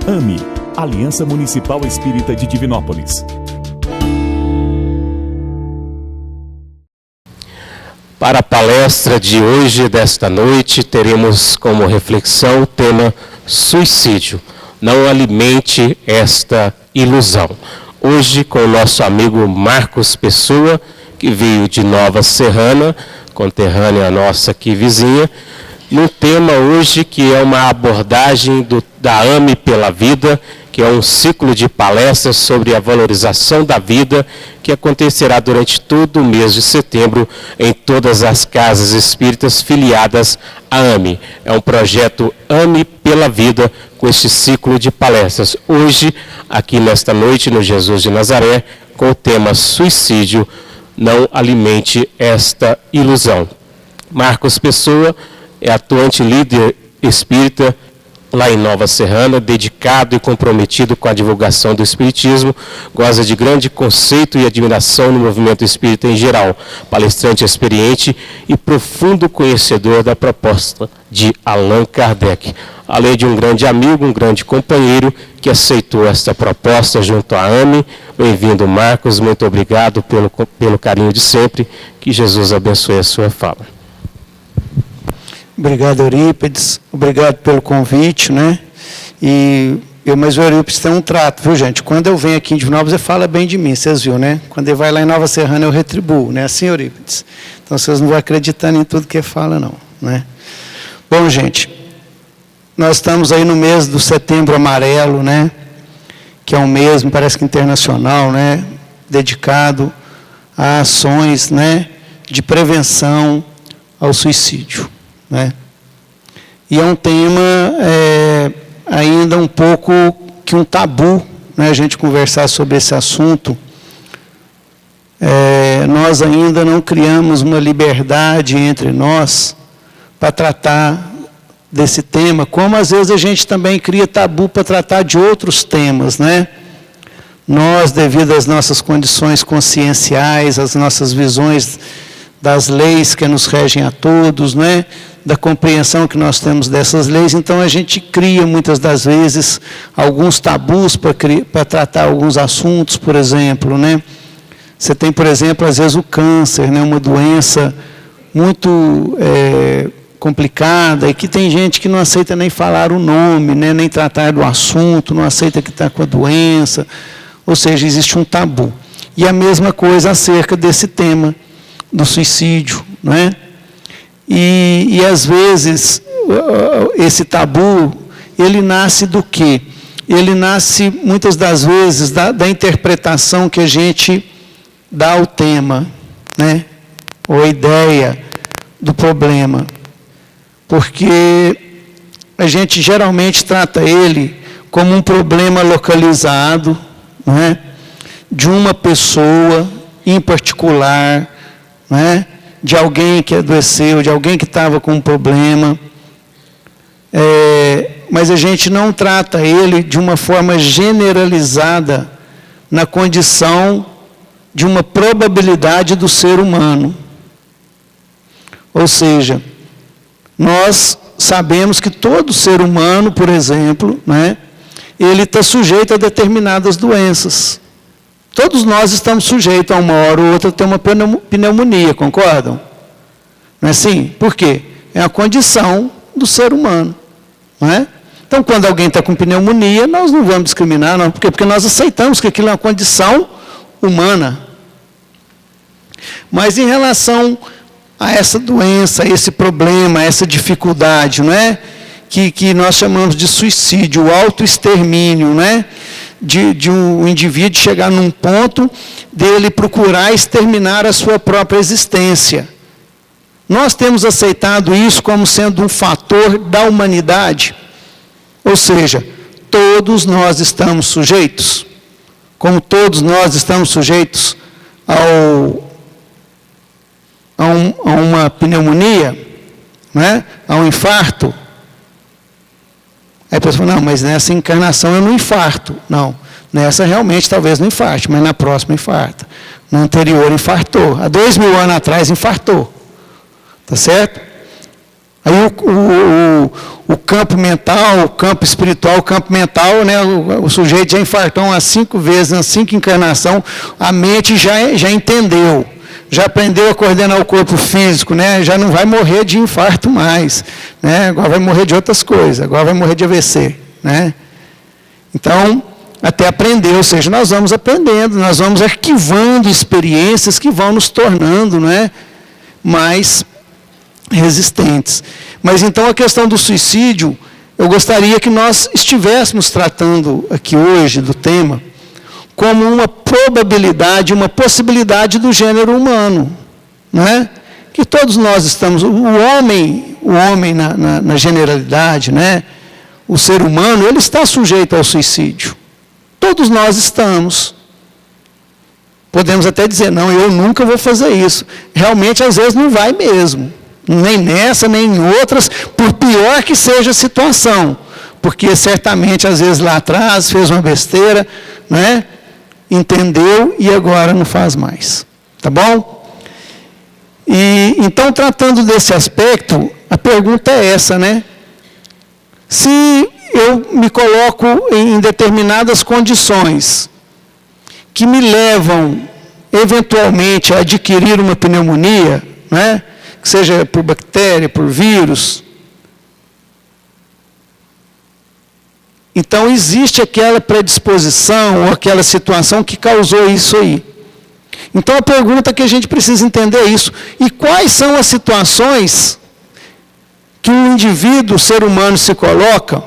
AME, Aliança Municipal Espírita de Divinópolis. Para a palestra de hoje, desta noite, teremos como reflexão o tema suicídio. Não alimente esta ilusão. Hoje, com o nosso amigo Marcos Pessoa, que veio de Nova Serrana, conterrânea nossa aqui vizinha, no tema hoje que é uma abordagem da AME pela Vida, que é um ciclo de palestras sobre a valorização da vida, que acontecerá durante todo o mês de setembro em todas as casas espíritas filiadas à AME. É um projeto AME pela Vida, com este ciclo de palestras. Hoje, aqui nesta noite, no Jesus de Nazaré, com o tema suicídio, não alimente esta ilusão. Marcos Pessoa é atuante líder espírita lá em Nova Serrana, dedicado e comprometido com a divulgação do espiritismo, goza de grande conceito e admiração no movimento espírita em geral, palestrante experiente e profundo conhecedor da proposta de Allan Kardec. Além de um grande amigo, um grande companheiro que aceitou esta proposta junto à AME. Bem-vindo, Marcos, muito obrigado pelo carinho de sempre, que Jesus abençoe a sua fala. Obrigado, Eurípides. Obrigado pelo convite, né? Mas o Eurípides tem um trato, viu, gente? Quando eu venho aqui em Divinópolis, ele fala bem de mim, vocês viram, né? Quando ele vai lá em Nova Serrana, eu retribuo, né? Assim, Eurípides? Então, vocês não vão acreditando em tudo que ele fala, não, né? Bom, gente, nós estamos aí no mês do Setembro Amarelo, né? Que é um mês, me parece que internacional, né? Dedicado a ações, né? De prevenção ao suicídio. Né? E é um tema ainda um pouco que um tabu, né, a gente conversar sobre esse assunto. Nós ainda não criamos uma liberdade entre nós para tratar desse tema, como às vezes a gente também cria tabu para tratar de outros temas, né? Nós, devido às nossas condições conscienciais, às nossas visões das leis que nos regem a todos, né? Da compreensão que nós temos dessas leis, então a gente cria muitas das vezes alguns tabus para tratar alguns assuntos, por exemplo, né? Você tem, por exemplo, às vezes o câncer, né? Uma doença muito complicada e que tem gente que não aceita nem falar o nome, né? Nem tratar do assunto, não aceita que está com a doença, ou seja, existe um tabu. E a mesma coisa acerca desse tema do suicídio, não é? E às vezes, esse tabu, ele nasce do quê? Ele nasce, muitas das vezes, da interpretação que a gente dá ao tema, né? Ou a ideia do problema. Porque a gente geralmente trata ele como um problema localizado, não é? De uma pessoa em particular, não é? De alguém que adoeceu, de alguém que estava com um problema, mas a gente não trata ele de uma forma generalizada na condição de uma probabilidade do ser humano. Ou seja, nós sabemos que todo ser humano, por exemplo, né, ele está sujeito a determinadas doenças. Todos nós estamos sujeitos a uma hora ou outra a ter uma pneumonia, concordam? Não é assim? Por quê? É a condição do ser humano. Não é? Então, quando alguém está com pneumonia, nós não vamos discriminar, não. Por quê? Porque nós aceitamos que aquilo é uma condição humana. Mas em relação a essa doença, a esse problema, a essa dificuldade, não é? Que nós chamamos de suicídio, o autoextermínio, não é? De um indivíduo chegar num ponto dele procurar exterminar a sua própria existência. Nós temos aceitado isso como sendo um fator da humanidade. Ou seja, todos nós estamos sujeitos. Como todos nós estamos sujeitos a uma pneumonia, né? A um infarto. Aí a pessoa fala, não, mas nessa encarnação eu não infarto. Não, nessa realmente talvez não infarte, mas na próxima infarta. Na anterior infartou. Há 2000 anos atrás infartou. Tá certo? Aí o campo mental, o campo espiritual, o campo mental, né, o sujeito já infartou umas 5 vezes, nas 5 encarnações, a mente já entendeu, já aprendeu a coordenar o corpo físico, né, já não vai morrer de infarto mais, né, agora vai morrer de outras coisas, agora vai morrer de AVC. Né? Então, até aprender, ou seja, nós vamos aprendendo, nós vamos arquivando experiências que vão nos tornando, né, mais resistentes. Mas então a questão do suicídio, eu gostaria que nós estivéssemos tratando aqui hoje do tema como uma probabilidade, uma possibilidade do gênero humano, né? Que todos nós estamos, o homem na generalidade, né? O ser humano, ele está sujeito ao suicídio. Todos nós estamos. Podemos até dizer, não, eu nunca vou fazer isso. Realmente, às vezes, não vai mesmo. Nem nessa, nem em outras, por pior que seja a situação. Porque, certamente, às vezes, lá atrás, fez uma besteira, né? Entendeu e agora não faz mais. Tá bom? E, então, tratando desse aspecto, a pergunta é essa, né? Se eu me coloco em determinadas condições que me levam, eventualmente, a adquirir uma pneumonia, né? Que seja por bactéria, por vírus, então existe aquela predisposição ou aquela situação que causou isso aí. Então a pergunta que a gente precisa entender é isso. E quais são as situações que um indivíduo, o ser humano, se coloca,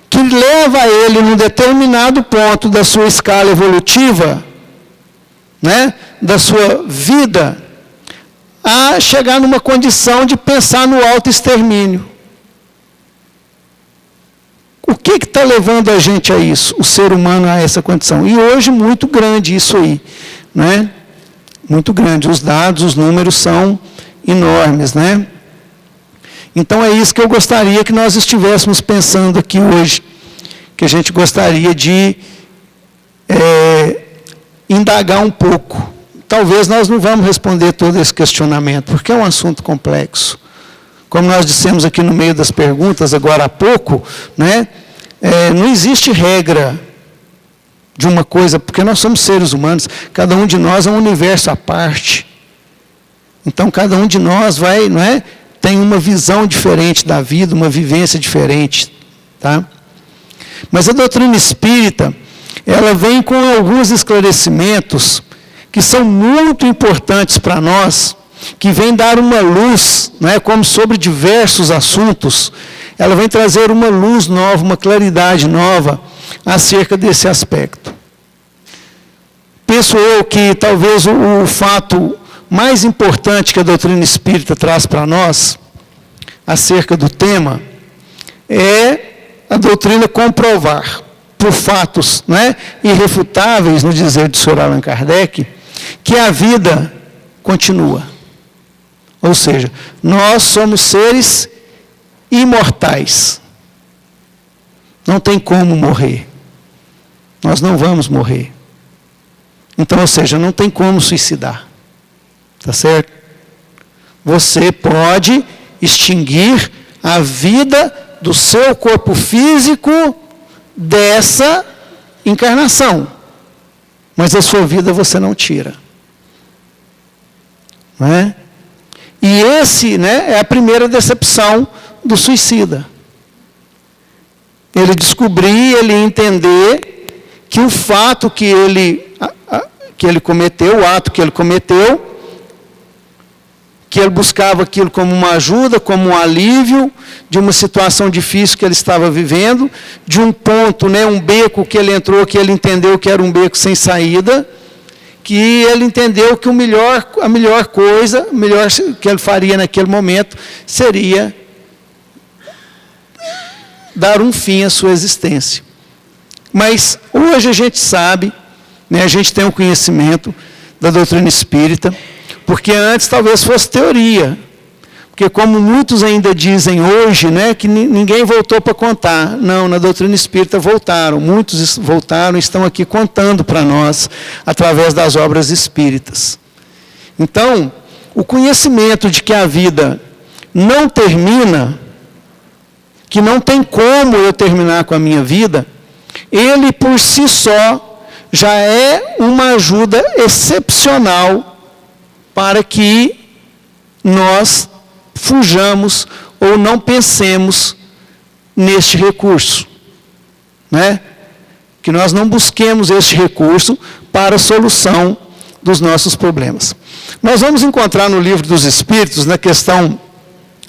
que leva ele num determinado ponto da sua escala evolutiva, né, da sua vida, a chegar numa condição de pensar no autoextermínio. O que está levando a gente a isso, o ser humano a essa condição? E hoje muito grande isso aí, né? Muito grande. Os dados, os números são enormes, né? Então é isso que eu gostaria que nós estivéssemos pensando aqui hoje, que a gente gostaria de indagar um pouco. Talvez nós não vamos responder todo esse questionamento, porque é um assunto complexo. Como nós dissemos aqui no meio das perguntas, agora há pouco, né, não existe regra de uma coisa, porque nós somos seres humanos, cada um de nós é um universo à parte. Então, cada um de nós tem uma visão diferente da vida, uma vivência diferente. Tá? Mas a doutrina espírita, ela vem com alguns esclarecimentos que são muito importantes para nós, que vem dar uma luz, né, como sobre diversos assuntos, ela vem trazer uma luz nova, uma claridade nova acerca desse aspecto. Penso eu que talvez o fato mais importante que a doutrina espírita traz para nós, acerca do tema, é a doutrina comprovar, por fatos, né, irrefutáveis, no dizer do Sr. Allan Kardec, que a vida continua. Ou seja, nós somos seres imortais. Não tem como morrer. Nós não vamos morrer. Então, ou seja, não tem como suicidar. Tá certo? Você pode extinguir a vida do seu corpo físico dessa encarnação. Mas a sua vida você não tira. Não é? E esse, né, é a primeira decepção do suicida. Ele descobrir, ele entender que o fato que ele cometeu, o ato que ele cometeu, que ele buscava aquilo como uma ajuda, como um alívio de uma situação difícil que ele estava vivendo, de um ponto, né, um beco que ele entrou, que ele entendeu que era um beco sem saída, que ele entendeu que a melhor coisa, o melhor que ele faria naquele momento, seria dar um fim à sua existência. Mas hoje a gente sabe, né, a gente tem um conhecimento da doutrina espírita, porque antes talvez fosse teoria. Porque como muitos ainda dizem hoje, né, que ninguém voltou para contar. Não, na doutrina espírita voltaram. Muitos voltaram e estão aqui contando para nós, através das obras espíritas. Então, o conhecimento de que a vida não termina, que não tem como eu terminar com a minha vida, ele por si só já é uma ajuda excepcional para que nós fujamos ou não pensemos neste recurso, né? Que nós não busquemos este recurso para a solução dos nossos problemas. Nós vamos encontrar no Livro dos Espíritos, na questão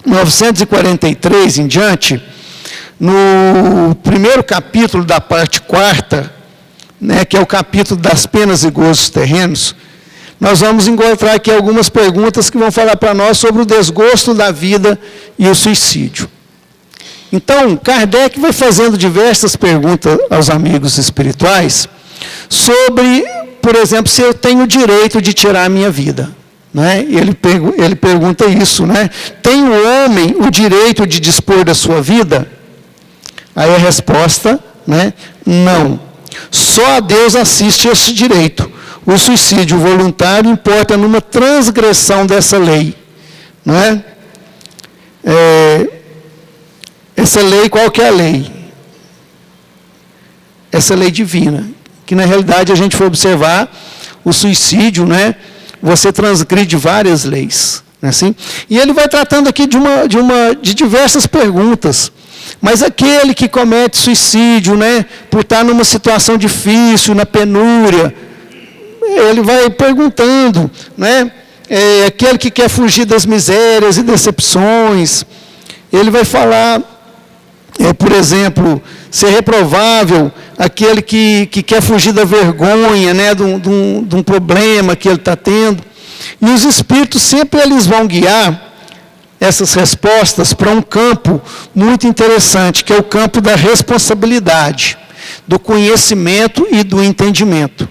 943 em diante, no primeiro capítulo da parte 4ª, né, que é o capítulo das penas e gozos terrenos, nós vamos encontrar aqui algumas perguntas que vão falar para nós sobre o desgosto da vida e o suicídio. Então, Kardec vai fazendo diversas perguntas aos amigos espirituais sobre, por exemplo, se eu tenho o direito de tirar a minha vida. Né? Ele pergunta isso, né? Tem o homem o direito de dispor da sua vida? Aí a resposta, né? Não. Só a Deus assiste esse direito. O suicídio voluntário importa numa transgressão dessa lei. Não é? Essa lei, qual que é a lei? Essa lei divina. Que na realidade a gente for observar o suicídio, né? Você transgride várias leis. Não é assim? E ele vai tratando aqui de diversas perguntas. Mas aquele que comete suicídio, né, por estar numa situação difícil, na penúria, ele vai perguntando, né, aquele que quer fugir das misérias e decepções, ele vai falar, por exemplo, se é reprovável aquele que quer fugir da vergonha, né, de um problema que ele está tendo. E os espíritos sempre eles vão guiar essas respostas para um campo muito interessante, que é o campo da responsabilidade, do conhecimento e do entendimento.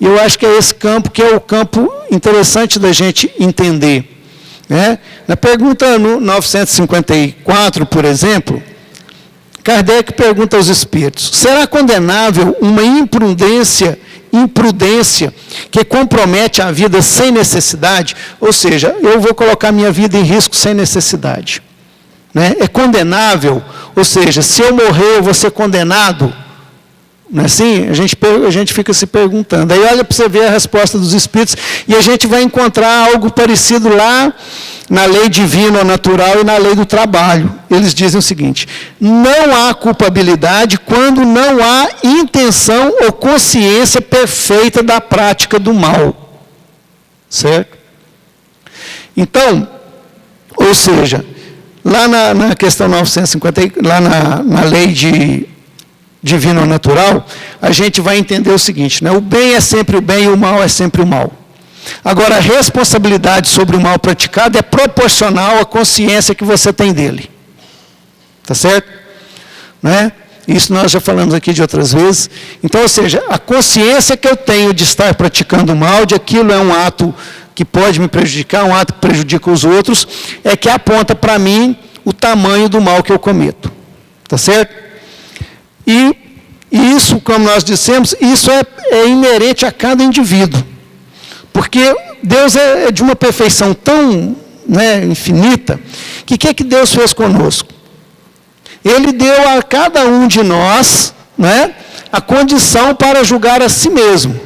E eu acho que é esse campo que é o campo interessante da gente entender. Né? Na pergunta 954, por exemplo, Kardec pergunta aos espíritos: será condenável uma imprudência que compromete a vida sem necessidade? Ou seja, eu vou colocar minha vida em risco sem necessidade. Né? É condenável? Ou seja, se eu morrer, eu vou ser condenado? Não é assim? A gente fica se perguntando. Aí olha para você ver a resposta dos espíritos, e a gente vai encontrar algo parecido lá na lei divina ou natural e na lei do trabalho. Eles dizem o seguinte: não há culpabilidade quando não há intenção ou consciência perfeita da prática do mal. Certo? Então, ou seja, lá na questão 950, lá na lei divina ou natural, a gente vai entender o seguinte, né? O bem é sempre o bem e o mal é sempre o mal. Agora, a responsabilidade sobre o mal praticado é proporcional à consciência que você tem dele. Tá certo? Né? Isso nós já falamos aqui de outras vezes. Então, ou seja, a consciência que eu tenho de estar praticando o mal, de aquilo é um ato que pode me prejudicar, um ato que prejudica os outros, é que aponta para mim o tamanho do mal que eu cometo. Tá certo? E isso, como nós dissemos, isso é inerente a cada indivíduo. Porque Deus é de uma perfeição tão, né, infinita, que o que Deus fez conosco? Ele deu a cada um de nós, né, a condição para julgar a si mesmo.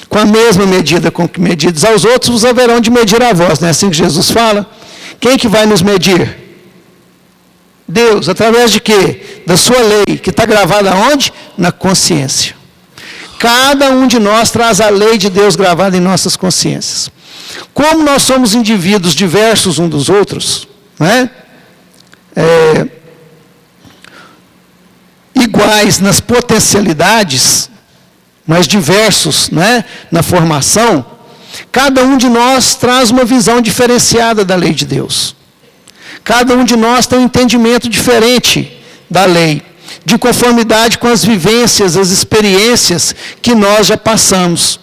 Com a mesma medida com que medides aos outros, vos haverão de medir a vós. Não é assim que Jesus fala? Quem que vai nos medir? Deus, através de quê? Da sua lei, que está gravada onde? Na consciência. Cada um de nós traz a lei de Deus gravada em nossas consciências. Como nós somos indivíduos diversos uns dos outros, né? Iguais nas potencialidades, mas diversos, né, na formação, cada um de nós traz uma visão diferenciada da lei de Deus. Cada um de nós tem um entendimento diferente da lei, de conformidade com as vivências, as experiências que nós já passamos.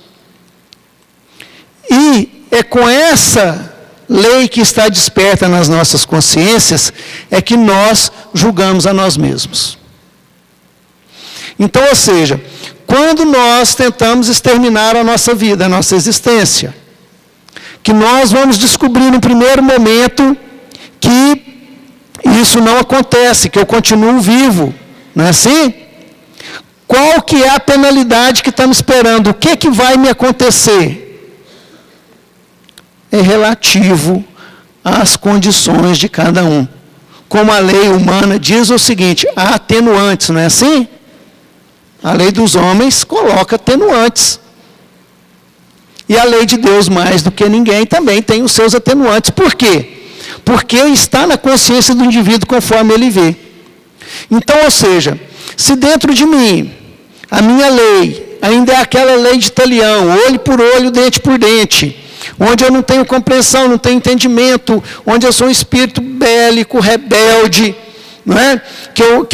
E é com essa lei que está desperta nas nossas consciências, é que nós julgamos a nós mesmos. Então, ou seja, quando nós tentamos exterminar a nossa vida, a nossa existência, que nós vamos descobrir no primeiro momento que isso não acontece, que eu continuo vivo. Não é assim? Qual que é a penalidade que está me esperando? O que vai me acontecer? É relativo às condições de cada um. Como a lei humana diz o seguinte, há atenuantes, não é assim? A lei dos homens coloca atenuantes. E a lei de Deus, mais do que ninguém, também tem os seus atenuantes. Por quê? Porque está na consciência do indivíduo conforme ele vê. Então, ou seja, se dentro de mim, a minha lei ainda é aquela lei de Talião, olho por olho, dente por dente, onde eu não tenho compreensão, não tenho entendimento, onde eu sou um espírito bélico, rebelde, não é? que eu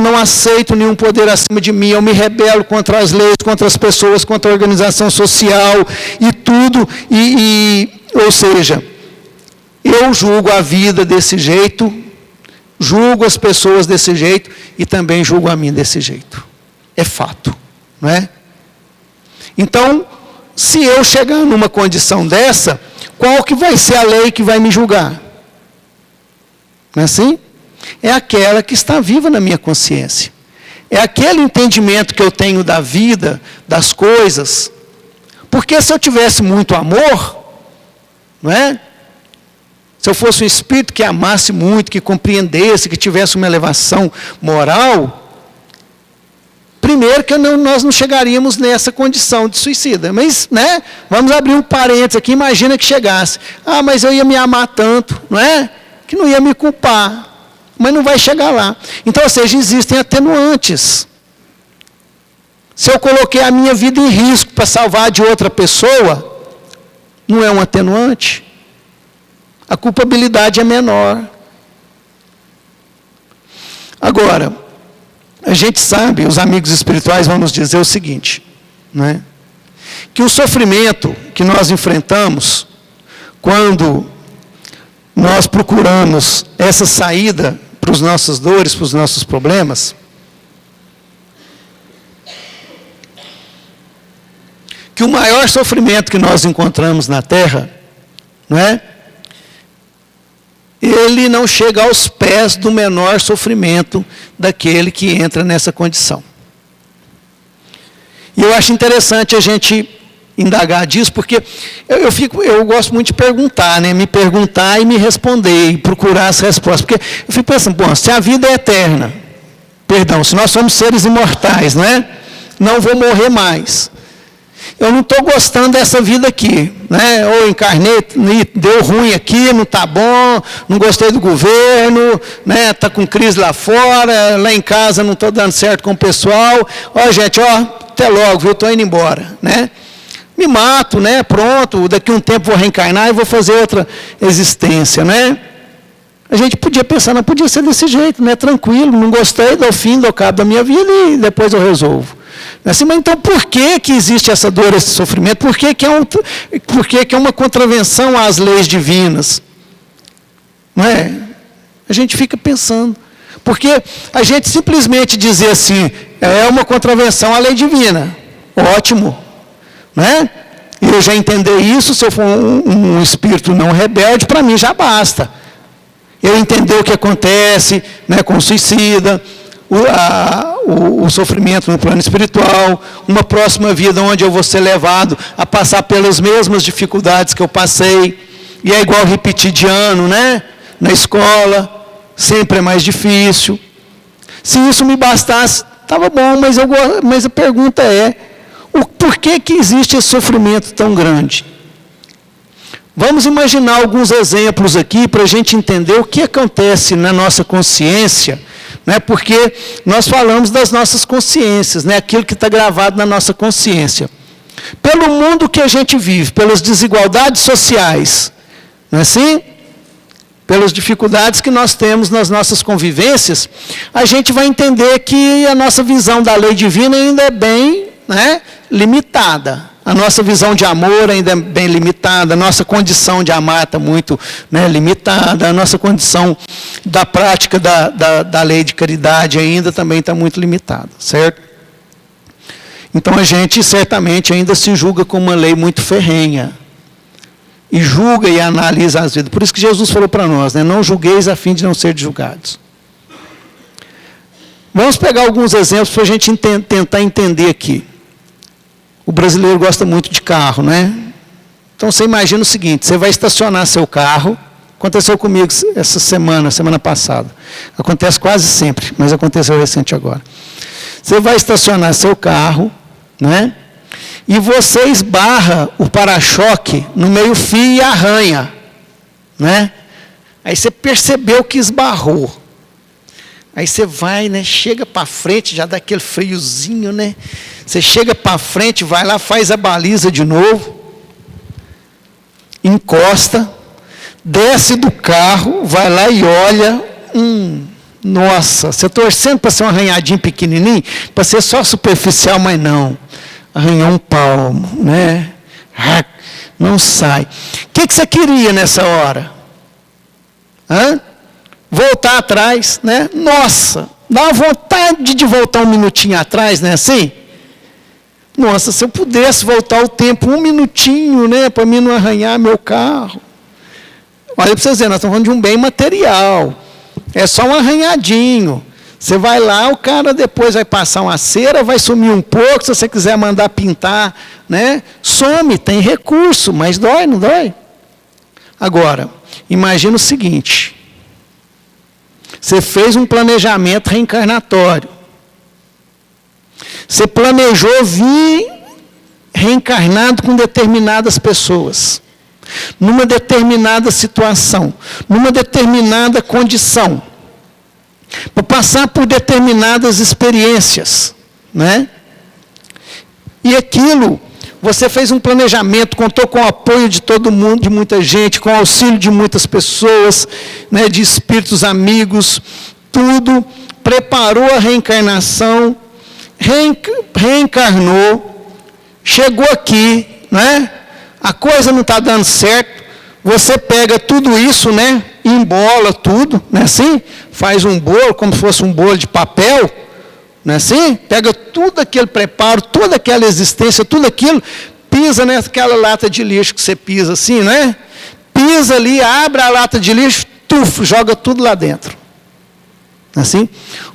não aceito nenhum poder acima de mim, eu me rebelo contra as leis, contra as pessoas, contra a organização social e tudo, ou seja, eu julgo a vida desse jeito, julgo as pessoas desse jeito e também julgo a mim desse jeito. É fato, não é? Então, se eu chegar numa condição dessa, qual que vai ser a lei que vai me julgar? Não é assim? É aquela que está viva na minha consciência. É aquele entendimento que eu tenho da vida, das coisas. Porque se eu tivesse muito amor, não é? Se eu fosse um espírito que amasse muito, que compreendesse, que tivesse uma elevação moral, primeiro que nós não chegaríamos nessa condição de suicida. Mas, né, vamos abrir um parênteses aqui, imagina que chegasse. Ah, mas eu ia me amar tanto, não é? Que não ia me culpar. Mas não vai chegar lá. Então, ou seja, existem atenuantes. Se eu coloquei a minha vida em risco para salvar de outra pessoa, não é um atenuante? A culpabilidade é menor. Agora, a gente sabe, os amigos espirituais vão nos dizer o seguinte, né? Que o sofrimento que nós enfrentamos, quando nós procuramos essa saída para as nossas dores, para os nossos problemas, que o maior sofrimento que nós encontramos na Terra, não é? Ele não chega aos pés do menor sofrimento daquele que entra nessa condição. E eu acho interessante a gente indagar disso, porque eu gosto muito de perguntar, né? Me perguntar e me responder, e procurar as respostas. Porque eu fico pensando, bom, se a vida é eterna, se nós somos seres imortais, não é? Não vou morrer mais. Eu não estou gostando dessa vida aqui, né? Ou encarnei, deu ruim aqui, não está bom, não gostei do governo, né? Está com crise lá fora, lá em casa não estou dando certo com o pessoal. Ó, gente, até logo, viu? Estou indo embora, né? Me mato, né? Pronto, daqui a um tempo vou reencarnar e vou fazer outra existência, né? A gente podia pensar, não podia ser desse jeito, né? Tranquilo, não gostei, dou fim, dou cabo da minha vida e depois eu resolvo. Assim, mas então por que existe essa dor, esse sofrimento? Por que é uma contravenção às leis divinas? Não é? A gente fica pensando. Porque a gente simplesmente dizer assim, é uma contravenção à lei divina. Ótimo. Não é? Eu já entender isso, se eu for um espírito não rebelde, para mim já basta. Eu entender o que acontece, né, com o suicida, o sofrimento no plano espiritual, uma próxima vida onde eu vou ser levado a passar pelas mesmas dificuldades que eu passei, e é igual repetir de ano, né? Na escola, sempre é mais difícil. Se isso me bastasse, estava bom, mas a pergunta é, por que existe esse sofrimento tão grande? Vamos imaginar alguns exemplos aqui para a gente entender o que acontece na nossa consciência, né? Porque nós falamos das nossas consciências, né? Aquilo que está gravado na nossa consciência. Pelo mundo que a gente vive, pelas desigualdades sociais, não é assim? Pelas dificuldades que nós temos nas nossas convivências, a gente vai entender que a nossa visão da lei divina ainda é bem, né, limitada. A nossa visão de amor ainda é bem limitada, a nossa condição de amar está muito, né, limitada, a nossa condição da prática da lei de caridade ainda também está muito limitada, certo? Então a gente certamente ainda se julga com uma lei muito ferrenha, e julga e analisa as vidas. Por isso que Jesus falou para nós, né? Não julgueis a fim de não ser julgados. Vamos pegar alguns exemplos para a gente tentar entender aqui. O brasileiro gosta muito de carro, né? Então você imagina o seguinte, você vai estacionar seu carro, aconteceu comigo essa semana passada. Acontece quase sempre, mas aconteceu recente agora. Você vai estacionar seu carro, né? E você esbarra o para-choque no meio-fio e arranha, né? Aí você percebeu que esbarrou. Aí você vai, né? Chega para frente, já dá aquele friozinho, né? Você chega para frente, vai lá, faz a baliza de novo, encosta, desce do carro, vai lá e olha, nossa, você torcendo para ser um arranhadinho pequenininho, para ser só superficial, mas não. Arranhou um palmo, né? Não sai. O que você queria nessa hora? Voltar atrás, né? Nossa, dá uma vontade de voltar um minutinho atrás, né? Assim? Nossa, se eu pudesse voltar o tempo um minutinho, né? Para mim não arranhar meu carro. Olha para vocês verem, nós estamos falando de um bem material. É só um arranhadinho. Você vai lá, o cara depois vai passar uma cera, vai sumir um pouco, se você quiser mandar pintar, né? Some, tem recurso, mas dói, não dói? Agora, imagina o seguinte. Você fez um planejamento reencarnatório. Você planejou vir reencarnado com determinadas pessoas, numa determinada situação, numa determinada condição, para passar por determinadas experiências, né? E aquilo, você fez um planejamento, contou com o apoio de todo mundo, de muita gente, com o auxílio de muitas pessoas, né, de espíritos amigos, tudo, preparou a reencarnação, reencarnou, chegou aqui, né? A coisa não está dando certo, você pega tudo isso, né? Embola tudo, não é assim? Faz um bolo, como se fosse um bolo de papel, não é assim? Pega tudo aquele preparo, toda aquela existência, tudo aquilo, pisa naquela lata de lixo que você pisa assim, né? Pisa ali, abre a lata de lixo, joga tudo lá dentro. Não é assim?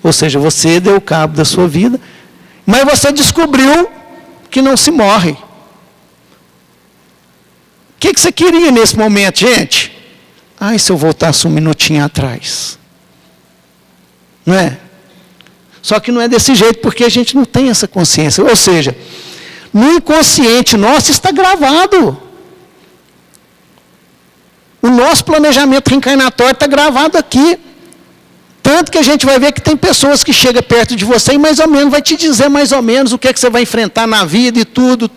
Ou seja, você deu cabo da sua vida, mas você descobriu que não se morre. O que você queria nesse momento, gente? Ai, se eu voltasse um minutinho atrás. Não é? Só que não é desse jeito, porque a gente não tem essa consciência. Ou seja, no inconsciente nosso está gravado. O nosso planejamento reencarnatório está gravado aqui. Tanto que a gente vai ver que tem pessoas que chegam perto de você e mais ou menos vai te dizer mais ou menos o que é que você vai enfrentar na vida e tudo,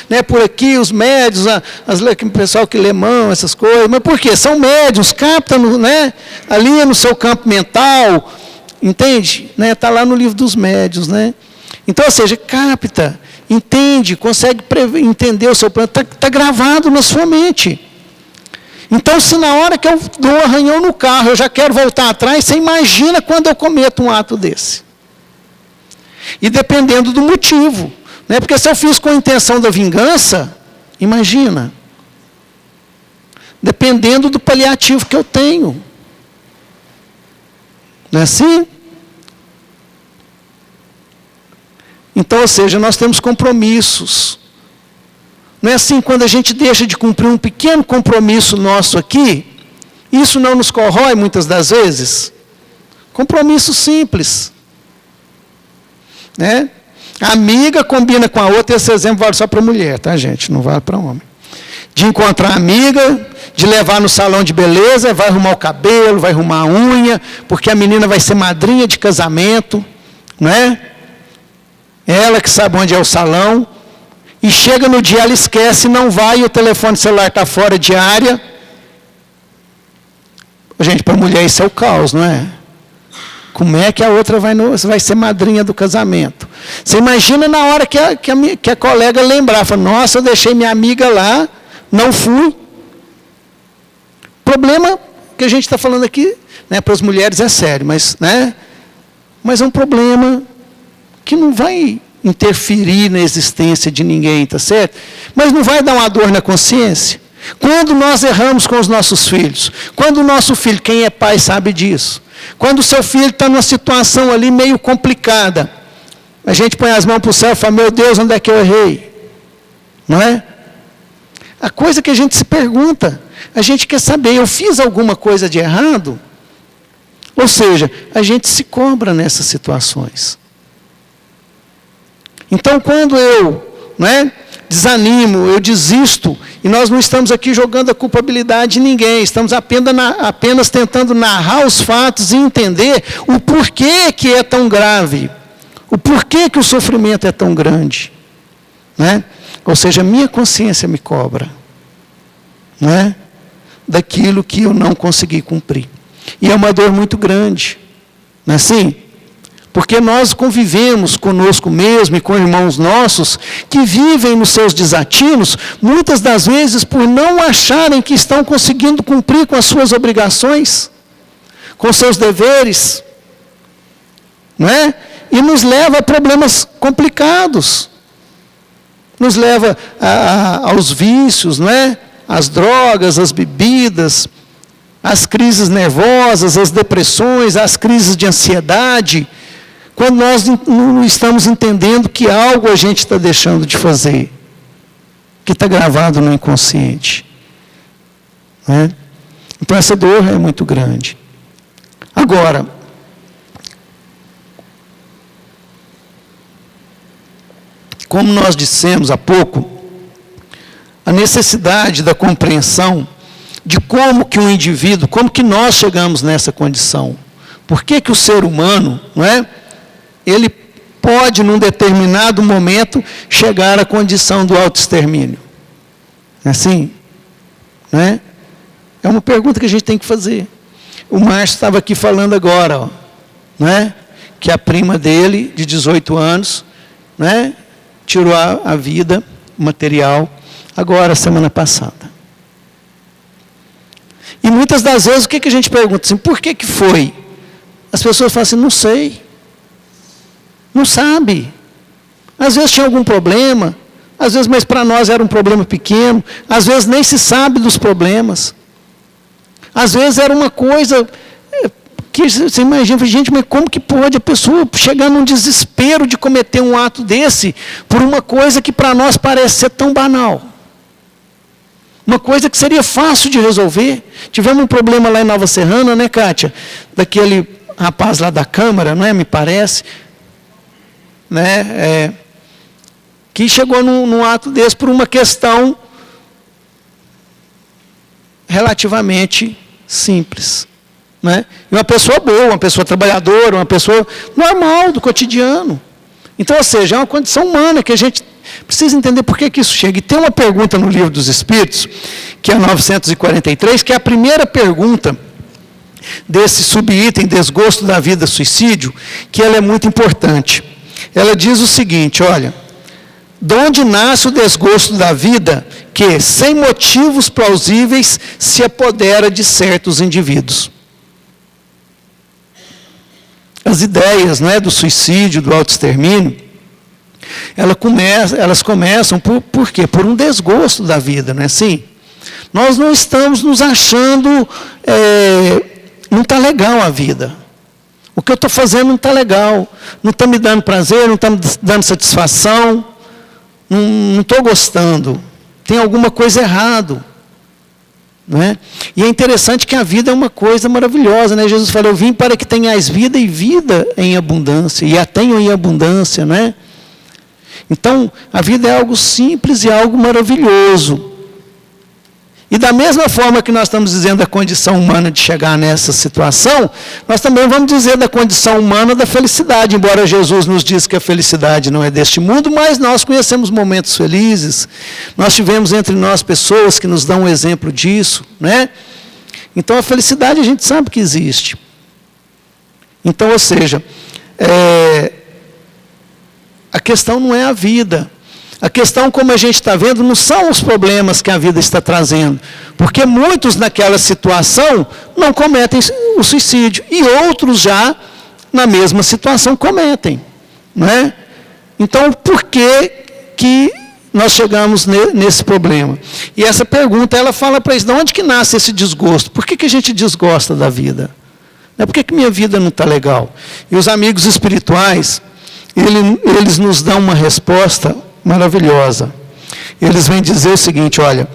né? Por aqui, os médios, o pessoal que lê mão, essas coisas. Mas por quê? São médios, captam, né? Ali no seu campo mental, entende? Está lá no livro dos médios, né? Então, ou seja, capta, entende, consegue entender o seu plano, está gravado na sua mente. Então, se na hora que eu dou um arranhão no carro, eu já quero voltar atrás, você imagina quando eu cometo um ato desse. E dependendo do motivo. Né? Porque se eu fiz com a intenção da vingança, imagina. Dependendo do paliativo que eu tenho. Não é assim? Então, ou seja, nós temos compromissos. Não é assim, quando a gente deixa de cumprir um pequeno compromisso nosso aqui, isso não nos corrói muitas das vezes? Compromisso simples. Né? A amiga combina com a outra, esse exemplo vale só para mulher, tá, gente? Não vale para homem. De encontrar a amiga, de levar no salão de beleza, vai arrumar o cabelo, vai arrumar a unha, porque a menina vai ser madrinha de casamento, não é? Ela que sabe onde é o salão. E chega no dia, ela esquece, não vai, e o telefone celular está fora de área. Gente, para a mulher isso é o caos, não é? Como é que a outra vai ser madrinha do casamento? Você imagina na hora que a colega lembrar, fala, nossa, eu deixei minha amiga lá, não fui. Problema que a gente está falando aqui, né, para as mulheres é sério, mas é um problema que não vai interferir na existência de ninguém, tá certo? Mas não vai dar uma dor na consciência? Quando nós erramos com os nossos filhos, quando o nosso filho, quem é pai sabe disso, quando o seu filho está numa situação ali meio complicada, a gente põe as mãos para o céu e fala, meu Deus, onde é que eu errei? Não é? A coisa que a gente se pergunta, a gente quer saber, eu fiz alguma coisa de errado? Ou seja, a gente se cobra nessas situações. Então, quando eu desanimo, eu desisto, e nós não estamos aqui jogando a culpabilidade em ninguém, estamos apenas tentando narrar os fatos e entender o porquê que é tão grave, o porquê que o sofrimento é tão grande. Ou seja, a minha consciência me cobra daquilo que eu não consegui cumprir. E é uma dor muito grande, não é assim? Porque nós convivemos conosco mesmo e com irmãos nossos que vivem nos seus desatinos, muitas das vezes por não acharem que estão conseguindo cumprir com as suas obrigações, com seus deveres, não é? E nos leva a problemas complicados, nos leva aos vícios, não é? Às drogas, às bebidas, às crises nervosas, às depressões, às crises de ansiedade, quando nós não estamos entendendo que algo a gente está deixando de fazer, que está gravado no inconsciente. Então essa dor é muito grande. Agora, como nós dissemos há pouco, a necessidade da compreensão de como que um indivíduo, como que nós chegamos nessa condição. Por que que o ser humano, ele pode, num determinado momento, chegar à condição do autoextermínio? É assim? É uma pergunta que a gente tem que fazer. O Márcio estava aqui falando agora, que a prima dele, de 18 anos, tirou a vida material, agora, semana passada. E muitas das vezes, o que a gente pergunta? Assim, por que foi? As pessoas falam assim, não sei. Não sabe. Às vezes tinha algum problema, às vezes, mas para nós era um problema pequeno, às vezes nem se sabe dos problemas. Às vezes era uma coisa que você imagina, gente, mas como que pode a pessoa chegar num desespero de cometer um ato desse por uma coisa que para nós parece ser tão banal? Uma coisa que seria fácil de resolver. Tivemos um problema lá em Nova Serrana, né, Kátia? Daquele rapaz lá da Câmara, me parece, que chegou num ato desse por uma questão relativamente simples. E uma pessoa boa, uma pessoa trabalhadora, uma pessoa normal do cotidiano. Então, ou seja, é uma condição humana que a gente precisa entender por que isso chega. E tem uma pergunta no Livro dos Espíritos, que é a 943, que é a primeira pergunta desse subitem, desgosto da vida, suicídio, que ela é muito importante. Ela diz o seguinte, olha, de onde nasce o desgosto da vida que, sem motivos plausíveis, se apodera de certos indivíduos? As ideias do suicídio, do autoextermínio, elas começam por quê? Por um desgosto da vida, não é assim? Nós não estamos nos achando, não está legal a vida. O que eu estou fazendo não está legal, não está me dando prazer, não está me dando satisfação, não estou gostando, tem alguma coisa errada. E é interessante que a vida é uma coisa maravilhosa, Jesus falou, eu vim para que tenhais vida e vida em abundância, e a tenham em abundância, Então, a vida é algo simples e algo maravilhoso. E da mesma forma que nós estamos dizendo da condição humana de chegar nessa situação, nós também vamos dizer da condição humana da felicidade, embora Jesus nos diz que a felicidade não é deste mundo, mas nós conhecemos momentos felizes, nós tivemos entre nós pessoas que nos dão um exemplo disso, Então a felicidade a gente sabe que existe. Então, ou seja, a questão não é a vida. A questão, como a gente está vendo, não são os problemas que a vida está trazendo. Porque muitos naquela situação não cometem o suicídio. E outros já, na mesma situação, cometem. Então, por que nós chegamos nesse problema. E essa pergunta, ela fala para eles, de onde que nasce esse desgosto? Por que a gente desgosta da vida? Por que minha vida não está legal? E os amigos espirituais, eles nos dão uma resposta maravilhosa. Eles vêm dizer o seguinte, olha,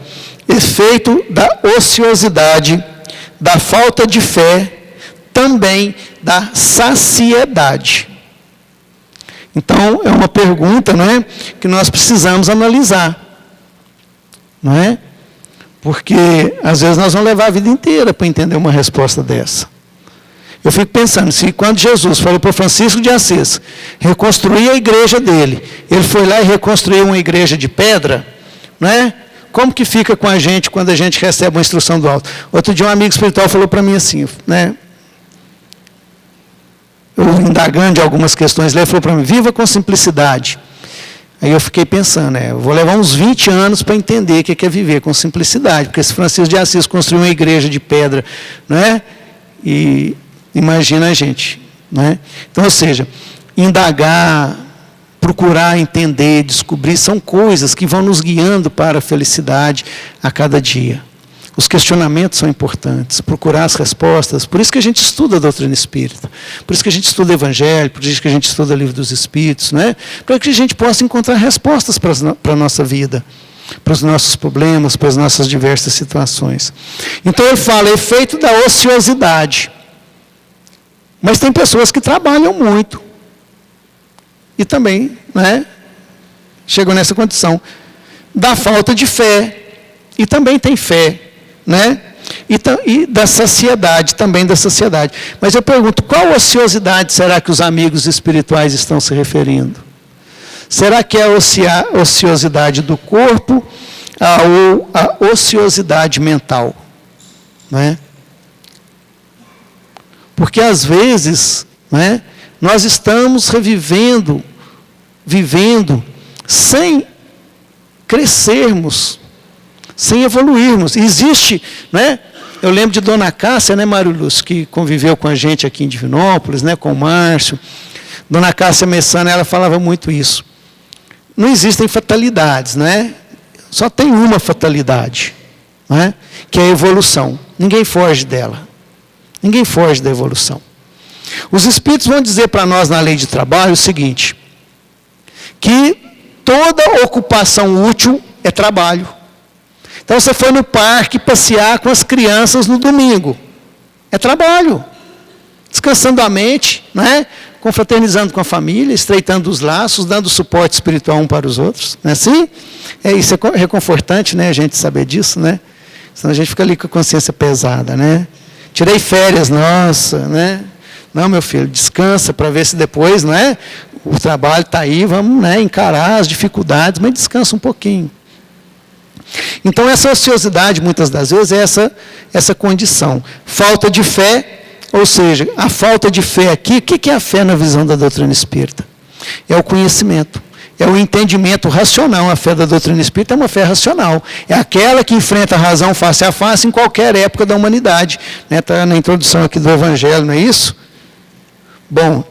efeito da ociosidade, da falta de fé, também da saciedade. Então, é uma pergunta, não é, que nós precisamos analisar. Não é? Porque, às vezes, nós vamos levar a vida inteira para entender uma resposta dessa. Eu fico pensando, se quando Jesus falou para Francisco de Assis reconstruir a igreja dele, ele foi lá e reconstruiu uma igreja de pedra, não é? Como que fica com a gente quando a gente recebe uma instrução do alto? Outro dia um amigo espiritual falou para mim assim, né? Eu indagando de algumas questões, ele falou para mim, viva com simplicidade. Aí eu fiquei pensando, eu vou levar uns 20 anos para entender o que é viver com simplicidade, porque se Francisco de Assis construiu uma igreja de pedra, não é? E imagina a gente, não é? Então, ou seja, indagar, procurar entender, descobrir, são coisas que vão nos guiando para a felicidade a cada dia. Os questionamentos são importantes, procurar as respostas, por isso que a gente estuda a doutrina espírita, por isso que a gente estuda o Evangelho, por isso que a gente estuda o Livro dos Espíritos, não é? Para que a gente possa encontrar respostas para a nossa vida, para os nossos problemas, para as nossas diversas situações. Então ele fala, efeito da ociosidade. Mas tem pessoas que trabalham muito. E também, né, chegam nessa condição. Da falta de fé. E também tem fé. Né? E da saciedade, também da saciedade. Mas eu pergunto, qual ociosidade será que os amigos espirituais estão se referindo? Será que é a ociosidade do corpo ou a ociosidade mental? Né? Porque às vezes, né, nós estamos vivendo sem crescermos, sem evoluirmos. Existe, né? Eu lembro de Dona Cássia, né, Mário Lúcio, que conviveu com a gente aqui em Divinópolis, né, com o Márcio. Dona Cássia Messana, ela falava muito isso. Não existem fatalidades, né? Só tem uma fatalidade, né, que é a evolução. Ninguém foge dela. Ninguém foge da evolução. Os Espíritos vão dizer para nós na lei de trabalho o seguinte, que toda ocupação útil é trabalho. Então você foi no parque passear com as crianças no domingo. É trabalho. Descansando a mente, né? Confraternizando com a família, estreitando os laços, dando suporte espiritual um para os outros. Não é assim? Isso é reconfortante, né? A gente saber disso, né? Senão a gente fica ali com a consciência pesada, né? Tirei férias, nossa, né? Não, meu filho, descansa para ver se depois, não é? O trabalho está aí, vamos, né, encarar as dificuldades, mas descansa um pouquinho. Então, essa ociosidade, muitas das vezes, é essa condição. Falta de fé, ou seja, a falta de fé aqui, o que é a fé na visão da doutrina espírita? É o conhecimento, é o entendimento racional. A fé da doutrina espírita é uma fé racional. É aquela que enfrenta a razão face a face em qualquer época da humanidade. Está na introdução aqui do Evangelho, não é isso? Bom,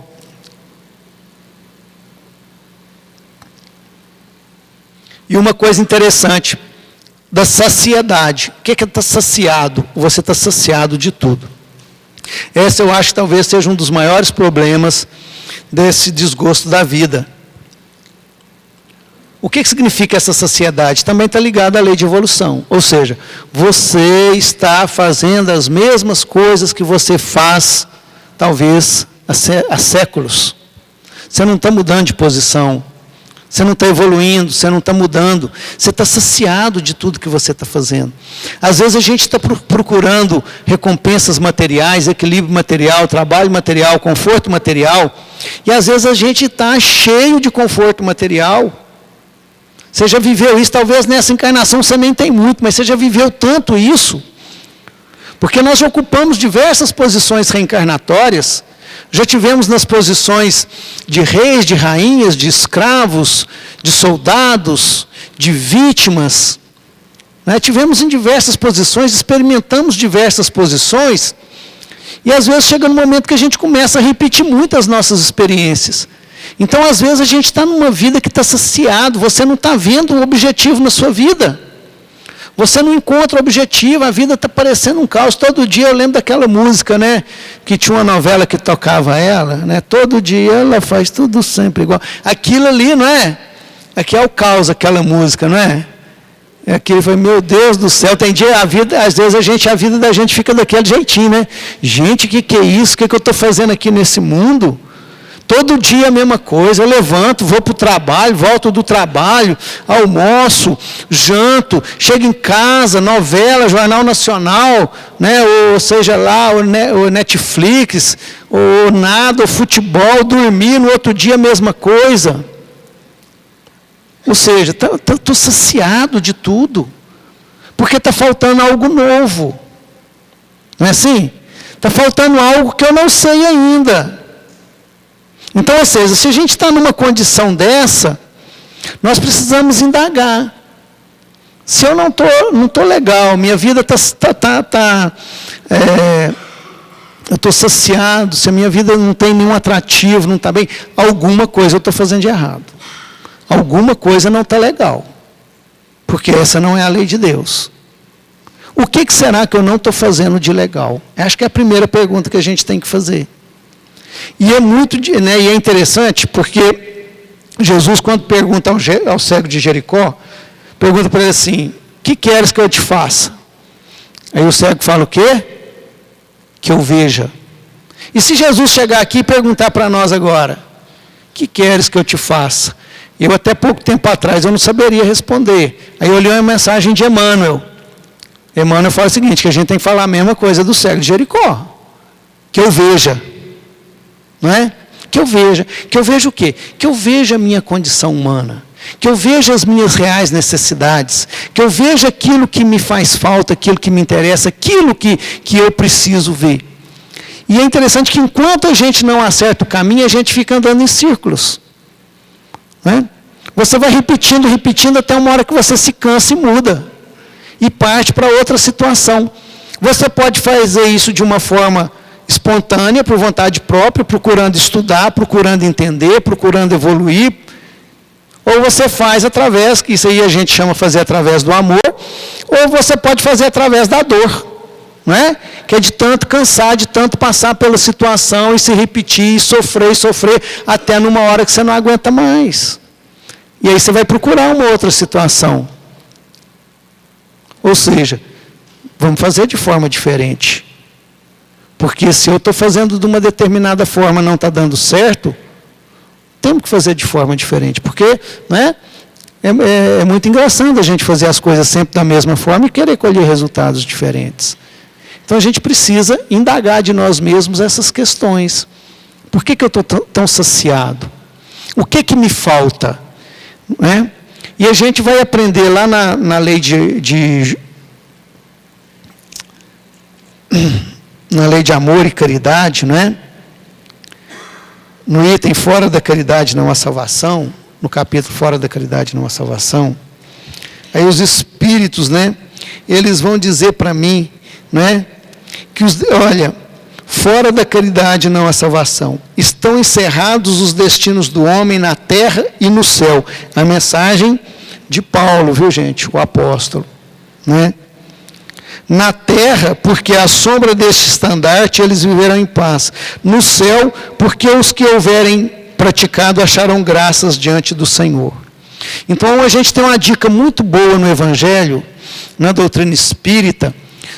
e uma coisa interessante, da saciedade. O que é estar saciado? Você está saciado de tudo. Esse eu acho que talvez seja um dos maiores problemas desse desgosto da vida. O que significa essa saciedade? Também está ligado à lei de evolução. Ou seja, você está fazendo as mesmas coisas que você faz, talvez, há séculos. Você não está mudando de posição. Você não está evoluindo, você não está mudando. Você está saciado de tudo que você está fazendo. Às vezes a gente está procurando recompensas materiais, equilíbrio material, trabalho material, conforto material. E às vezes a gente está cheio de conforto material. Você já viveu isso, talvez nessa encarnação você nem tem muito, mas você já viveu tanto isso. Porque nós ocupamos diversas posições reencarnatórias. Já tivemos nas posições de reis, de rainhas, de escravos, de soldados, de vítimas. Né? Tivemos em diversas posições, experimentamos diversas posições. E às vezes chega no momento que a gente começa a repetir muito as nossas experiências. Então, às vezes, a gente está numa vida que está saciado, você não está vendo um objetivo na sua vida. Você não encontra objetivo, a vida está parecendo um caos. Todo dia eu lembro daquela música, né? Que tinha uma novela que tocava ela, né? Todo dia ela faz tudo sempre igual. Aquilo ali, não é? Aqui é o caos, aquela música, não é? Aquilo foi, meu Deus do céu, tem dia, a vida, às vezes a vida da gente fica daquele jeitinho, né? Gente, que é isso? O que eu estou fazendo aqui nesse mundo? Todo dia a mesma coisa, eu levanto, vou para o trabalho, volto do trabalho, almoço, janto, chego em casa, novela, Jornal Nacional, né? Ou seja lá, o Netflix, ou nada, o futebol, dormir, no outro dia a mesma coisa. Ou seja, estou saciado de tudo, porque está faltando algo novo. Não é assim? Está faltando algo que eu não sei ainda. Então, ou seja, se a gente está numa condição dessa, nós precisamos indagar. Se eu não estou legal, minha vida eu estou saciado, se a minha vida não tem nenhum atrativo, não está bem, alguma coisa eu estou fazendo de errado. Alguma coisa não está legal. Porque essa não é a lei de Deus. O que será que eu não estou fazendo de legal? Acho que é a primeira pergunta que a gente tem que fazer. E é muito, né, e é interessante porque Jesus, quando pergunta ao cego de Jericó, pergunta para ele assim: que queres que eu te faça? Aí o cego fala o quê? Que eu veja. E se Jesus chegar aqui e perguntar para nós agora: que queres que eu te faça? Eu até pouco tempo atrás eu não saberia responder. Aí eu li uma mensagem de Emmanuel. Emmanuel fala o seguinte, que a gente tem que falar a mesma coisa do cego de Jericó. Que eu veja. Não é? Que eu veja o quê? Que eu veja a minha condição humana, que eu veja as minhas reais necessidades, que eu veja aquilo que me faz falta, aquilo que me interessa, aquilo que eu preciso ver. E é interessante que enquanto a gente não acerta o caminho, a gente fica andando em círculos. Não é? Você vai repetindo até uma hora que você se cansa e muda. E parte para outra situação. Você pode fazer isso de uma forma espontânea, por vontade própria, procurando estudar, procurando entender, procurando evoluir. Ou você faz através, que isso aí a gente chama fazer através do amor, ou você pode fazer através da dor. Não é? Que é de tanto cansar, de tanto passar pela situação e se repetir, e sofrer, até numa hora que você não aguenta mais. E aí você vai procurar uma outra situação. Ou seja, vamos fazer de forma diferente. Porque se eu estou fazendo de uma determinada forma e não está dando certo, temos que fazer de forma diferente. Porque, né, é muito engraçado a gente fazer as coisas sempre da mesma forma e querer colher resultados diferentes. Então a gente precisa indagar de nós mesmos essas questões. Por que eu estou tão saciado? O que me falta? Né? E a gente vai aprender lá na lei na lei de amor e caridade, não é? No item fora da caridade não há salvação, no capítulo fora da caridade não há salvação, aí os espíritos, né, eles vão dizer para mim, né, que olha, fora da caridade não há salvação, estão encerrados os destinos do homem na terra e no céu. A mensagem de Paulo, viu gente, o apóstolo, né? Na terra, porque à sombra deste estandarte eles viverão em paz. No céu, porque os que houverem praticado acharão graças diante do Senhor. Então a gente tem uma dica muito boa no Evangelho, na doutrina espírita,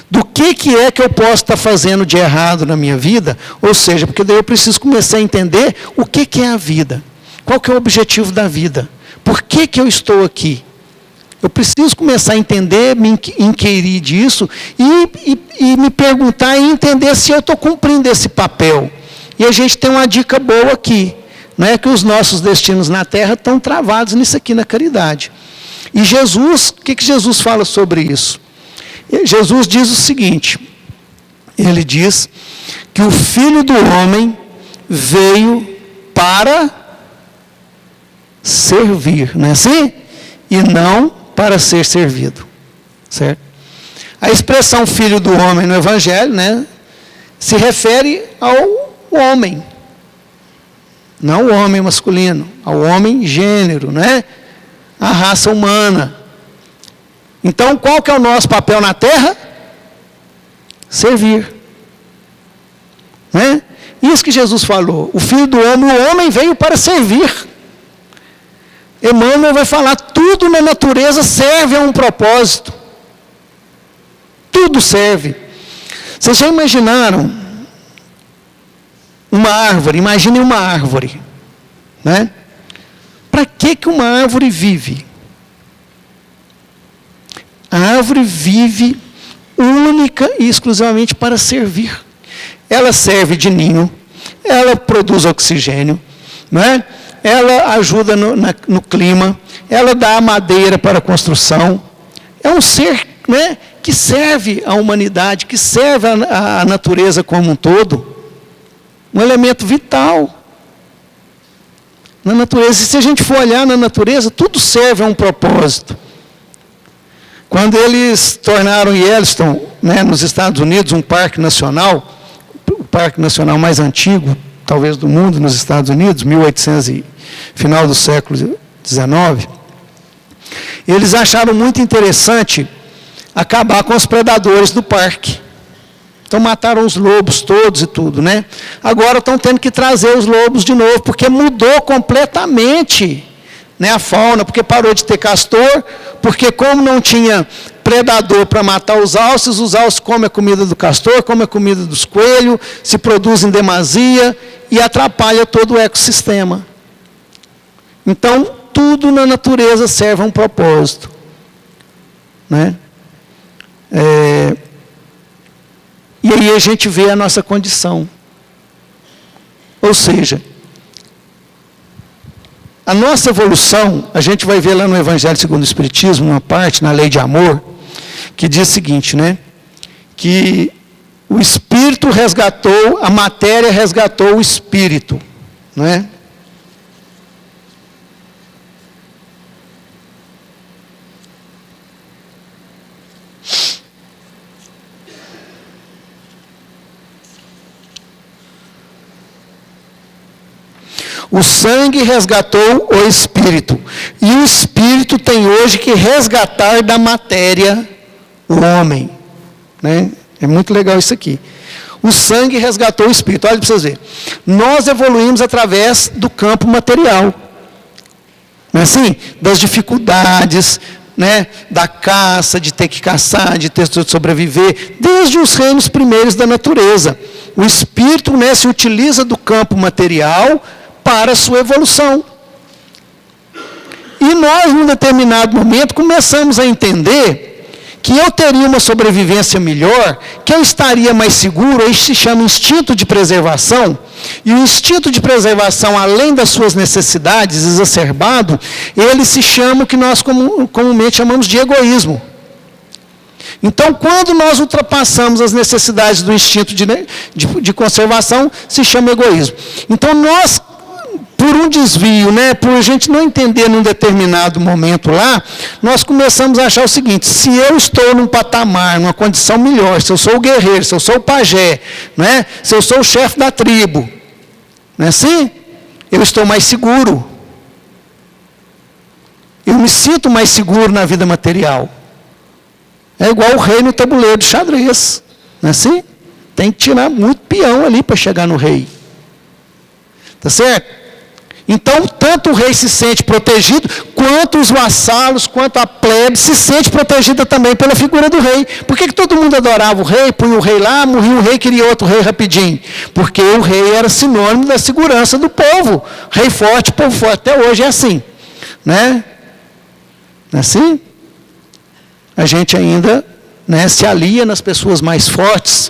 do que é que eu posso estar fazendo de errado na minha vida, ou seja, porque daí eu preciso começar a entender o que é a vida, qual que é o objetivo da vida, por que eu estou aqui. Eu preciso começar a entender, me inquirir disso e me perguntar e entender se eu estou cumprindo esse papel. E a gente tem uma dica boa aqui, não é que os nossos destinos na terra estão travados nisso aqui na caridade. E Jesus, o que Jesus fala sobre isso? Jesus diz o seguinte, ele diz que o Filho do Homem veio para servir, não é assim? E não para ser servido, certo? A expressão Filho do Homem no Evangelho, né, se refere ao homem, Não o homem masculino, ao homem gênero, né? A raça humana. Então, qual que é o nosso papel na terra? Servir. Né? Isso que Jesus falou. O Filho do Homem, o homem veio para servir. Emmanuel vai falar, tudo na natureza serve a um propósito. Tudo serve. Vocês já imaginaram uma árvore? Imaginem uma árvore. Né? Para que uma árvore vive? A árvore vive única e exclusivamente para servir. Ela serve de ninho, ela produz oxigênio, né? Ela ajuda no clima, ela dá madeira para a construção. É um ser, né, que serve à humanidade, que serve à natureza como um todo. Um elemento vital na natureza. E se a gente for olhar na natureza, tudo serve a um propósito. Quando eles tornaram Yellowstone, né, nos Estados Unidos, um parque nacional, o parque nacional mais antigo, talvez do mundo, nos Estados Unidos, 1800 e final do século XIX, eles acharam muito interessante acabar com os predadores do parque. Então mataram os lobos todos e tudo, né? Agora estão tendo que trazer os lobos de novo, porque mudou completamente, né, a fauna, porque parou de ter castor, porque como não tinha predador para matar os alces comem a comida do castor, comem a comida dos coelhos, se produzem em demasia e atrapalha todo o ecossistema. Então, tudo na natureza serve a um propósito. Né? E aí a gente vê a nossa condição. Ou seja, a nossa evolução, a gente vai ver lá no Evangelho segundo o Espiritismo, uma parte, na lei de amor, que diz o seguinte, né? Que o Espírito resgatou, a matéria resgatou o Espírito. Não é? O sangue resgatou o Espírito. E o Espírito tem hoje que resgatar da matéria o homem. Né? É muito legal isso aqui. O sangue resgatou o Espírito. Olha para vocês verem. Nós evoluímos através do campo material. Não é assim? Das dificuldades, né? Da caça, de ter que caçar, de ter que sobreviver, desde os reinos primeiros da natureza. O Espírito, né, se utiliza do campo material para a sua evolução. E nós, num determinado momento, começamos a entender que eu teria uma sobrevivência melhor, que eu estaria mais seguro. Isso se chama instinto de preservação. E o instinto de preservação, além das suas necessidades, exacerbado, ele se chama o que nós comumente chamamos de egoísmo. Então, quando nós ultrapassamos as necessidades do instinto de conservação, se chama egoísmo. Então, nós, por um desvio, né, por a gente não entender num determinado momento lá, nós começamos a achar o seguinte: se eu estou num patamar, numa condição melhor, se eu sou o guerreiro, se eu sou o pajé, né, se eu sou o chefe da tribo, não é assim? Eu estou mais seguro. Eu me sinto mais seguro na vida material. É igual o rei no tabuleiro de xadrez, não é assim? Tem que tirar muito peão ali para chegar no rei. Tá certo? Então, tanto o rei se sente protegido, quanto os vassalos, quanto a plebe se sente protegida também pela figura do rei. Por que todo mundo adorava o rei, punha o rei lá, morria o rei, queria outro rei rapidinho? Porque o rei era sinônimo da segurança do povo. Rei forte, povo forte. Até hoje é assim. Né? Não é assim? A gente ainda, né, se alia nas pessoas mais fortes.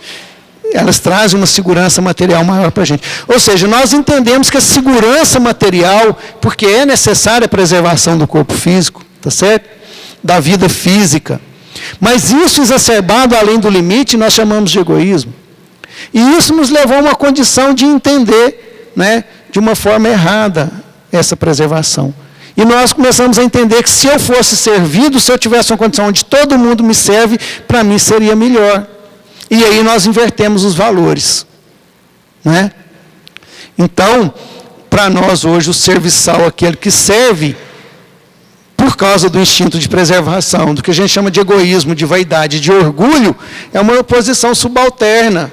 Elas trazem uma segurança material maior para a gente. Ou seja, nós entendemos que a segurança material, porque é necessária a preservação do corpo físico, tá certo? Da vida física. Mas isso exacerbado além do limite, nós chamamos de egoísmo. E isso nos levou a uma condição de entender, né, de uma forma errada essa preservação. E nós começamos a entender que se eu fosse servido, se eu tivesse uma condição onde todo mundo me serve, para mim seria melhor. E aí nós invertemos os valores. Né? Então, para nós hoje o serviçal, aquele que serve por causa do instinto de preservação, do que a gente chama de egoísmo, de vaidade, de orgulho, é uma posição subalterna,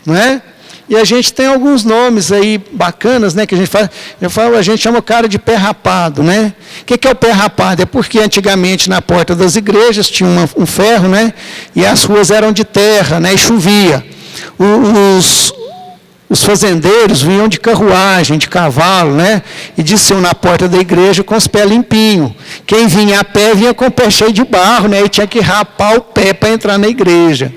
não é? E a gente tem alguns nomes aí bacanas, né, que a gente fala, a gente chama o cara de pé rapado, né? O que é o pé rapado? É porque antigamente na porta das igrejas tinha um ferro, né? E as ruas eram de terra, né? E chovia. Os fazendeiros vinham de carruagem, de cavalo, né? E desciam na porta da igreja com os pés limpinhos. Quem vinha a pé vinha com o pé cheio de barro, né? E tinha que rapar o pé para entrar na igreja.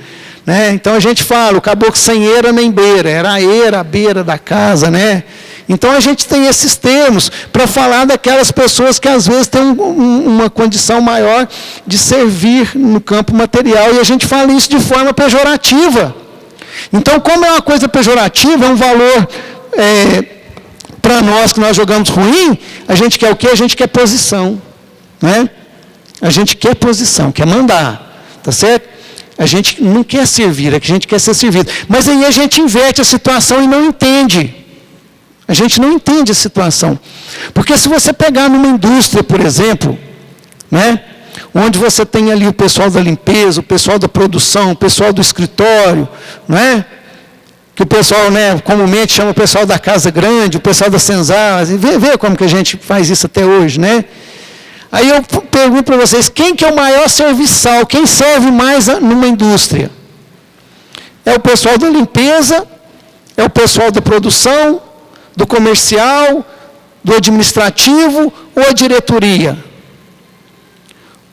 Né? Então a gente fala, o caboclo sem eira nem beira, era a eira, a beira da casa, né? Então a gente tem esses termos para falar daquelas pessoas que às vezes têm uma condição maior de servir no campo material, e a gente fala isso de forma pejorativa. Então, como é uma coisa pejorativa, é um valor para nós que nós jogamos ruim, a gente quer o quê? A gente quer posição, né? A gente quer posição, quer mandar, tá certo? A gente não quer servir, é que a gente quer ser servido. Mas aí a gente inverte a situação e não entende. A gente não entende a situação. Porque se você pegar numa indústria, por exemplo, né, onde você tem ali o pessoal da limpeza, o pessoal da produção, o pessoal do escritório, né, que o pessoal, né, comumente chama o pessoal da casa grande, o pessoal da senzala, vê como que a gente faz isso até hoje, né? Aí eu pergunto para vocês, quem que é o maior serviçal? Quem serve mais numa indústria? É o pessoal da limpeza? É o pessoal da produção? Do comercial? Do administrativo? Ou a diretoria?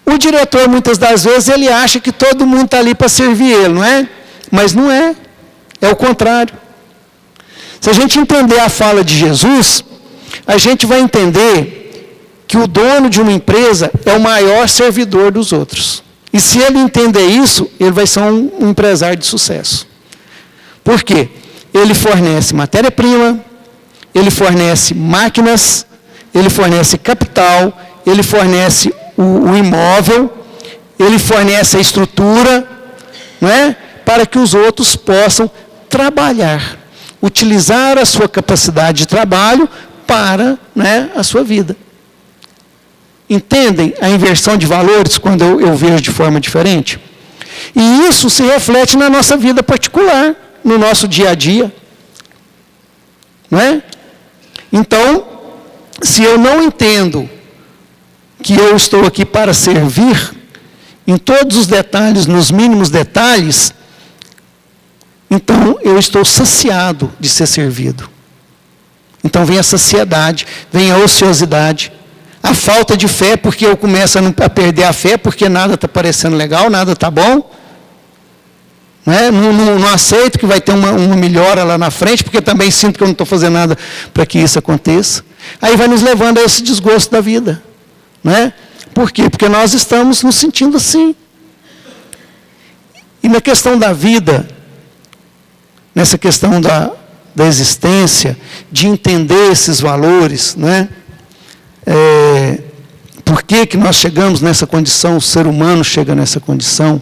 O diretor, muitas das vezes, ele acha que todo mundo está ali para servir ele, não é? Mas não é. É o contrário. Se a gente entender a fala de Jesus, a gente vai entender que o dono de uma empresa é o maior servidor dos outros. E se ele entender isso, ele vai ser um empresário de sucesso. Por quê? Ele fornece matéria-prima, ele fornece máquinas, ele fornece capital, ele fornece o imóvel, ele fornece a estrutura, não é? Para que os outros possam trabalhar, utilizar a sua capacidade de trabalho para, né, a sua vida. Entendem a inversão de valores quando eu vejo de forma diferente? E isso se reflete na nossa vida particular, no nosso dia a dia. Não é? Então, se eu não entendo que eu estou aqui para servir, em todos os detalhes, nos mínimos detalhes, então eu estou saciado de ser servido. Então vem a saciedade, vem a ociosidade, a falta de fé, porque eu começo a perder a fé, porque nada está parecendo legal, nada está bom. Né? Não aceito que vai ter uma melhora lá na frente, porque também sinto que eu não estou fazendo nada para que isso aconteça. Aí vai nos levando a esse desgosto da vida. Né? Por quê? Porque nós estamos nos sentindo assim. E na questão da vida, nessa questão da existência, de entender esses valores, né? Por que nós chegamos nessa condição, o ser humano chega nessa condição?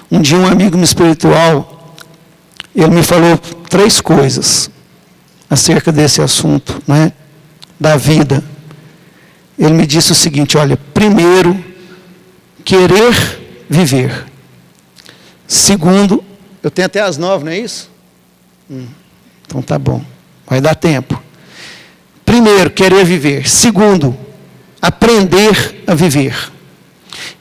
Um dia um amigo espiritual, ele me falou 3 coisas acerca desse assunto, né, da vida. Ele me disse o seguinte, olha, primeiro, querer viver. Segundo, eu tenho até às 9, não é isso? Então tá bom, vai dar tempo. Primeiro, querer viver. Segundo, aprender a viver.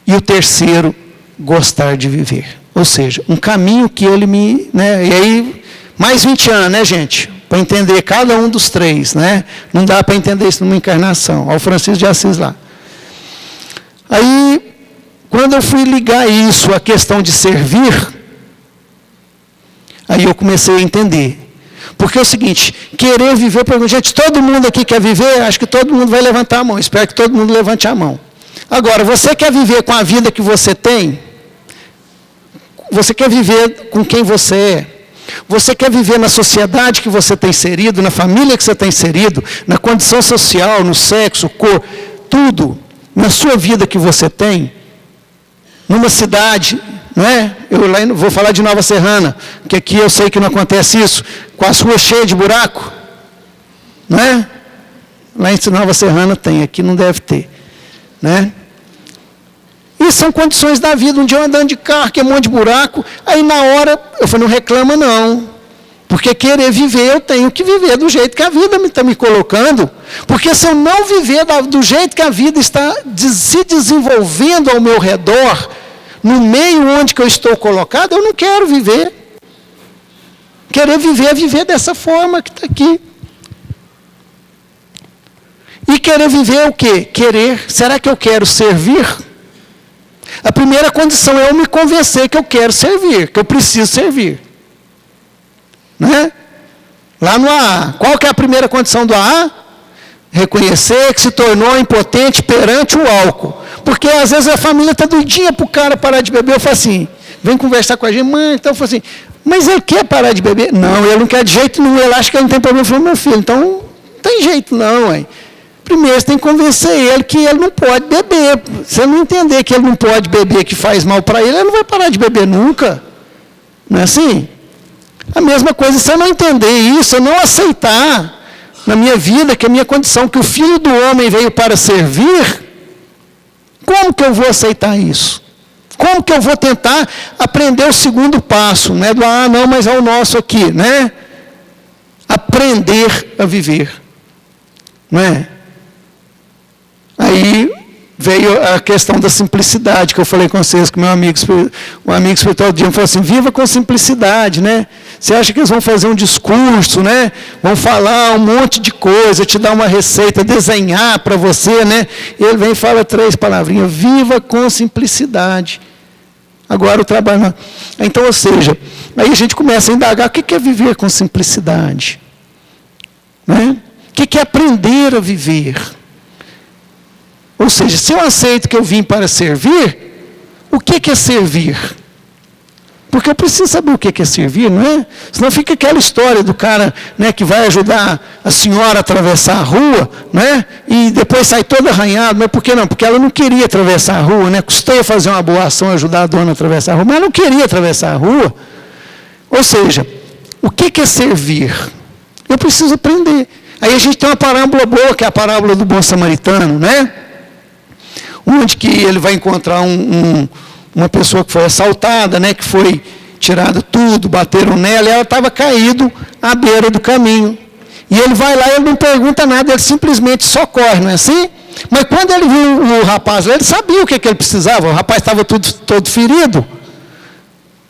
E o terceiro, gostar de viver. Ou seja, um caminho que ele me... Né, e aí, mais 20 anos, né, gente? Para entender cada um dos 3, né? Não dá para entender isso numa encarnação. Olha o Francisco de Assis lá. Aí, quando eu fui ligar isso à questão de servir, aí eu comecei a entender. Porque é o seguinte, querer viver, gente, todo mundo aqui quer viver, acho que todo mundo vai levantar a mão, espero que todo mundo levante a mão. Agora, você quer viver com a vida que você tem? Você quer viver com quem você é? Você quer viver na sociedade que você está inserido, na família que você está inserido, na condição social, no sexo, cor, tudo, na sua vida que você tem, numa cidade... Não é? Eu lá vou falar de Nova Serrana, que aqui eu sei que não acontece isso, com as ruas cheias de buraco. não é? Lá em Nova Serrana tem, aqui não deve ter, né? E são condições da vida. Um dia eu andando de carro, que é um monte de buraco, aí na hora eu falei, não reclama não. Porque querer viver, eu tenho que viver do jeito que a vida está me colocando. Porque se eu não viver do jeito que a vida está se desenvolvendo ao meu redor, no meio onde que eu estou colocado, eu não quero viver. Querer viver é viver dessa forma que está aqui. E querer viver é o quê? Querer. Será que eu quero servir? A primeira condição é eu me convencer que eu quero servir, que eu preciso servir. Né? Lá no AA. Qual que é a primeira condição do AA? Reconhecer que se tornou impotente perante o álcool. Porque às vezes a família está doidinha para o cara parar de beber. Eu falo assim, vem conversar com a gente, mãe, então eu falo assim, mas ele quer parar de beber? Não, ele não quer de jeito nenhum, ele acha que ele não tem problema. Eu falo, meu filho, então não tem jeito não, hein? Primeiro você tem que convencer ele que ele não pode beber. Se ele não entender que ele não pode beber, que faz mal para ele não vai parar de beber nunca. Não é assim? A mesma coisa, se eu não entender isso, eu não aceitar na minha vida que a minha condição, que o Filho do Homem veio para servir, como que eu vou aceitar isso? Como que eu vou tentar aprender o segundo passo? Não é do não, mas é o nosso aqui, né? Aprender a viver. Não é? Aí veio a questão da simplicidade, que eu falei com vocês, com um amigo espiritual dia, falou assim, viva com simplicidade, né? Você acha que eles vão fazer um discurso, né? Vão falar um monte de coisa, te dar uma receita, desenhar para você, né? Ele vem e fala 3 palavrinhas, viva com simplicidade. Agora o trabalho... Então, ou seja, aí a gente começa a indagar, o que é viver com simplicidade? Né? O que é aprender a viver? Ou seja, se eu aceito que eu vim para servir, o que é servir? Porque eu preciso saber o que é servir, não é? Senão fica aquela história do cara, né, que vai ajudar a senhora a atravessar a rua, né, e depois sai todo arranhado. Mas por que não? Porque ela não queria atravessar a rua, né? Custei fazer uma boa ação, ajudar a dona a atravessar a rua, mas ela não queria atravessar a rua. Ou seja, o que é servir? Eu preciso aprender. Aí a gente tem uma parábola boa, que é a parábola do bom samaritano, né? Onde que ele vai encontrar uma pessoa que foi assaltada, né, que foi tirado tudo, bateram nela, e ela estava caído à beira do caminho. E ele vai lá, ele não pergunta nada, ele simplesmente socorre, não é assim? Mas quando ele viu o rapaz lá, ele sabia o que ele precisava, o rapaz estava todo ferido.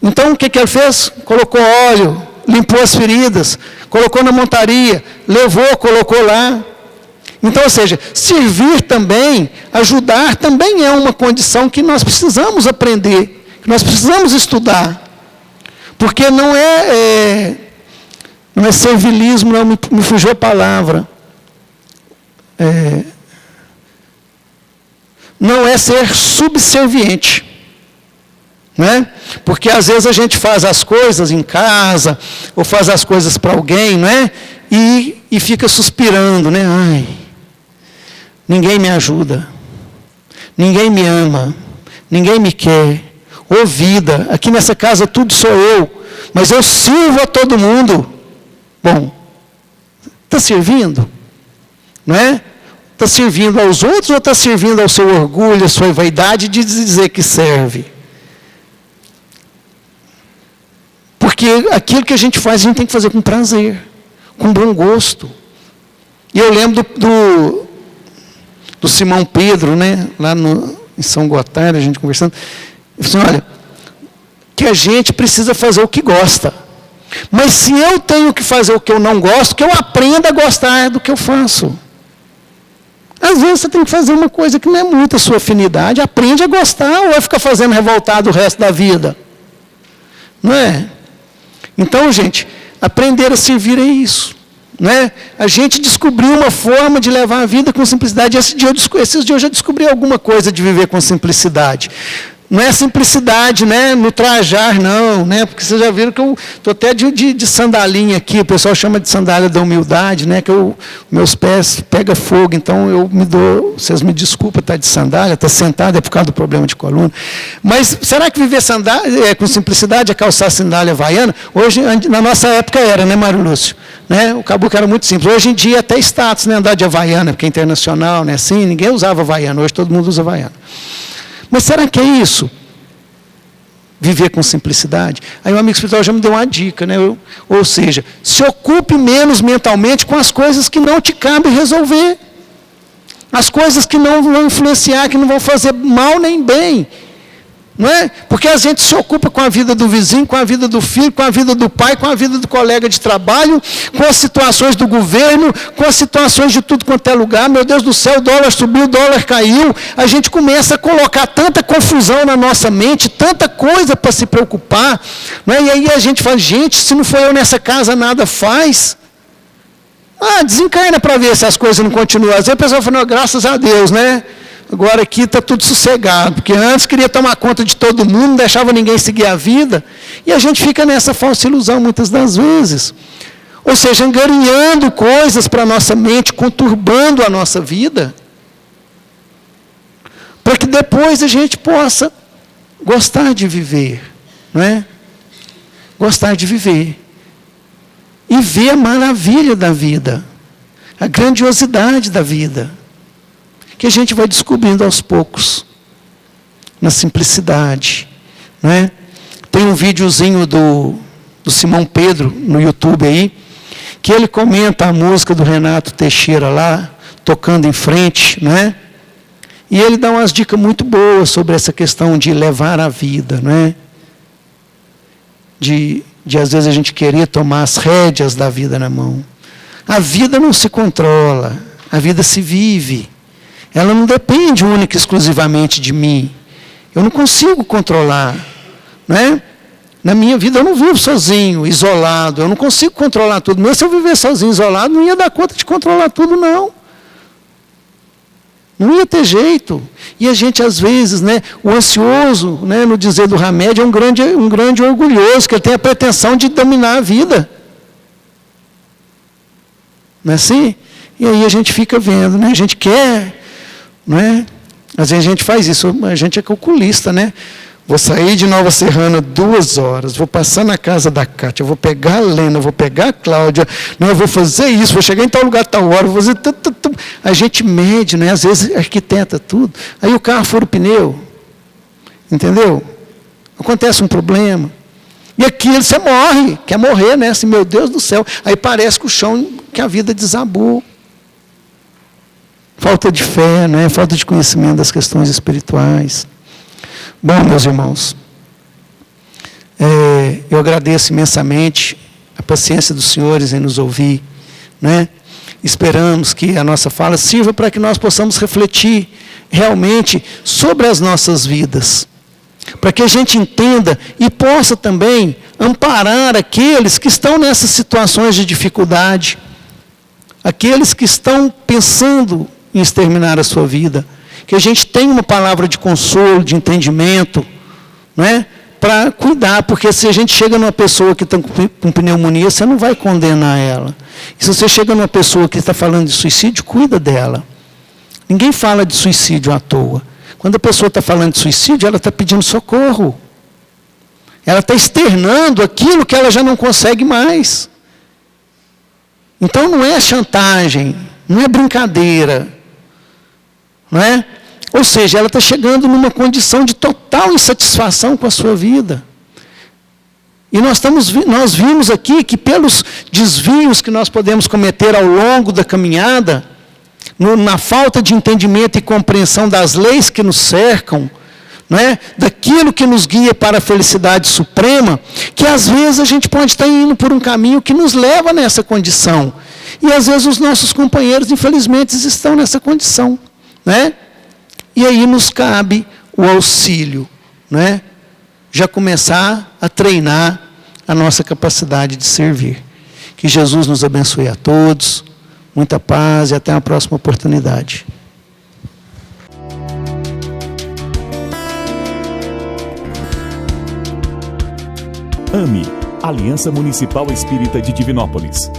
Então o que ele fez? Colocou óleo, limpou as feridas, colocou na montaria, levou, colocou lá. Então, ou seja, servir também, ajudar também é uma condição que nós precisamos aprender, que nós precisamos estudar. Porque não é servilismo, não me fugiu a palavra. Não é ser subserviente. Né? Porque às vezes a gente faz as coisas em casa, ou faz as coisas para alguém, né? E fica suspirando, né? Ai, ninguém me ajuda, ninguém me ama, ninguém me quer. Ô vida, aqui nessa casa tudo sou eu, mas eu sirvo a todo mundo. Bom, está servindo? Não é? Está servindo aos outros ou está servindo ao seu orgulho, à sua vaidade de dizer que serve? Porque aquilo que a gente faz, a gente tem que fazer com prazer, com bom gosto. E eu lembro do Simão Pedro, né, lá em São Gotardo, a gente conversando, ele falou assim, olha, que a gente precisa fazer o que gosta. Mas se eu tenho que fazer o que eu não gosto, que eu aprenda a gostar do que eu faço. Às vezes você tem que fazer uma coisa que não é muito a sua afinidade, aprende a gostar, ou vai ficar fazendo revoltado o resto da vida. Não é? Então, gente, aprender a servir é isso. Né? A gente descobriu uma forma de levar a vida com simplicidade. Esses dias eu já descobri alguma coisa de viver com simplicidade. Não é simplicidade, né? No trajar, não, né? Porque vocês já viram que eu estou até de sandalinha aqui, o pessoal chama de sandália da humildade, né? Que meus pés pegam fogo, então eu me dou, vocês me desculpem estar de sandália, estar sentado é por causa do problema de coluna. Mas será que viver sandália com simplicidade é calçar sandália havaiana? Hoje, na nossa época era, né, Mário Lúcio? Né? O caboclo era muito simples. Hoje em dia é até status, né? Andar de havaiana, porque é internacional, né? Assim, ninguém usava havaiana, hoje todo mundo usa havaiana. Mas será que é isso? Viver com simplicidade? Aí o amigo espiritual já me deu uma dica, né? Ou seja, se ocupe menos mentalmente com as coisas que não te cabe resolver. As coisas que não vão influenciar, que não vão fazer mal nem bem. Não é? Porque a gente se ocupa com a vida do vizinho, com a vida do filho, com a vida do pai, com a vida do colega de trabalho, com as situações do governo, com as situações de tudo quanto é lugar. Meu Deus do céu, o dólar subiu, o dólar caiu. A gente começa a colocar tanta confusão na nossa mente, tanta coisa para se preocupar. Não é? E aí a gente fala, gente, se não for eu nessa casa, nada faz. Desencarna para ver se as coisas não continuam. Às vezes a pessoa fala, graças a Deus, né? Agora aqui está tudo sossegado, porque antes queria tomar conta de todo mundo, não deixava ninguém seguir a vida, e a gente fica nessa falsa ilusão muitas das vezes. Ou seja, angariando coisas para a nossa mente, conturbando a nossa vida, para que depois a gente possa gostar de viver, não é? Gostar de viver. E ver a maravilha da vida, a grandiosidade da vida, que a gente vai descobrindo aos poucos, na simplicidade. Não é? Tem um videozinho do Simão Pedro, no YouTube aí, que ele comenta a música do Renato Teixeira lá, tocando em frente, não é? E ele dá umas dicas muito boas sobre essa questão de levar a vida, não é? De às vezes a gente querer tomar as rédeas da vida na mão. A vida não se controla, a vida se vive. Ela não depende única e exclusivamente de mim. Eu não consigo controlar. Não é? Na minha vida eu não vivo sozinho, isolado. Eu não consigo controlar tudo. Mas se eu viver sozinho, isolado, não ia dar conta de controlar tudo, não. Não ia ter jeito. E a gente, às vezes, né, o ansioso, né, no dizer do Hamed, é um grande orgulhoso, que ele tem a pretensão de dominar a vida. Não é assim? E aí a gente fica vendo, né? A gente quer... Não é? Às vezes a gente faz isso, a gente é calculista, né? Vou sair de Nova Serrana 2 horas, vou passar na casa da Cátia, vou pegar a Lena, vou pegar a Cláudia, não, eu vou fazer isso, vou chegar em tal lugar, tal hora, vou fazer... A gente mede, né? Às vezes arquiteta tudo. Aí o carro fura o pneu, entendeu? Acontece um problema. E aquilo você morre, quer morrer, né? Assim, meu Deus do céu. Aí parece que o chão, que a vida desabou. Falta de fé, né? Falta de conhecimento das questões espirituais. Bom, meus irmãos, eu agradeço imensamente a paciência dos senhores em nos ouvir, né? Esperamos que a nossa fala sirva para que nós possamos refletir realmente sobre as nossas vidas, para que a gente entenda e possa também amparar aqueles que estão nessas situações de dificuldade, aqueles que estão pensando em exterminar a sua vida, que a gente tenha uma palavra de consolo, de entendimento, não é? Para cuidar, porque se a gente chega numa pessoa que está com pneumonia, você não vai condenar ela. E se você chega numa pessoa que está falando de suicídio, cuida dela. Ninguém fala de suicídio à toa. Quando a pessoa está falando de suicídio, ela está pedindo socorro. Ela está externando aquilo que ela já não consegue mais. Então não é chantagem, não é brincadeira. Não é? Ou seja, ela está chegando numa condição de total insatisfação com a sua vida. E nós vimos aqui que pelos desvios que nós podemos cometer ao longo da caminhada, na falta de entendimento e compreensão das leis que nos cercam, não é? Daquilo que nos guia para a felicidade suprema, que às vezes a gente pode estar indo por um caminho que nos leva nessa condição. E às vezes os nossos companheiros, infelizmente, estão nessa condição. Né? E aí nos cabe o auxílio, né? Já começar a treinar a nossa capacidade de servir. Que Jesus nos abençoe a todos, muita paz e até a próxima oportunidade. AME, Aliança Municipal Espírita de Divinópolis.